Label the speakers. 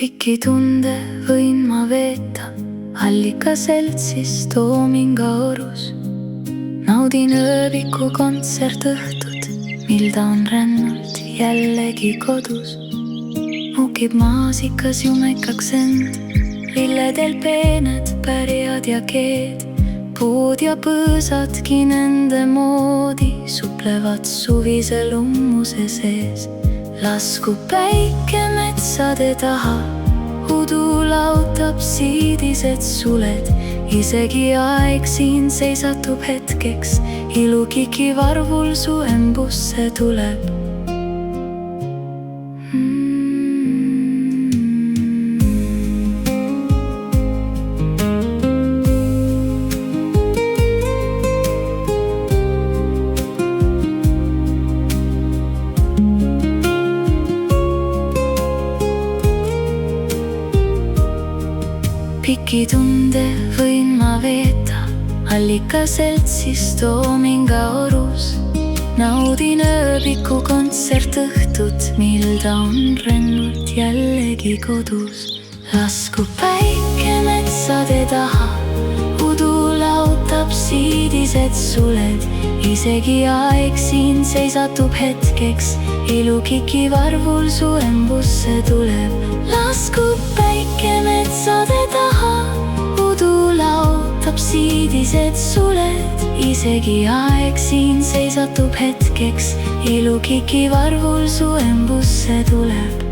Speaker 1: Pikki tunde võin ma veeta allikaseltsis Toominga orus. Naudin ööviku kontsertõhtut, mil ta on rännult jällegi kodus. Mukib maasikas jumekaks end, lilledel peened pärjad ja keed. Puud ja põõsadki nende moodi suplevad suvisel ummuse sees. Lasku päike metsade taha, udu lautab siidised suled. Isegi aeg siin seisatub hetkeks, ilukiki varvul su embusse tuleb. Pikki tunde võin ma veeta allikaseltsis Toominga orus. Naudin ööviku kontsertõhtut, mil ta on rännult jällegi kodus. Lasku päike metsade taha, udu lautab siidised suled. Isegi aeg siin seisatub hetkeks, ilukiki varvul su embusse tuleb. Lasku päike metsade taha, udu lautab siidised suled. Isegi aeg siin seisatub hetkeks, ilukiki varvul su embusse tuleb.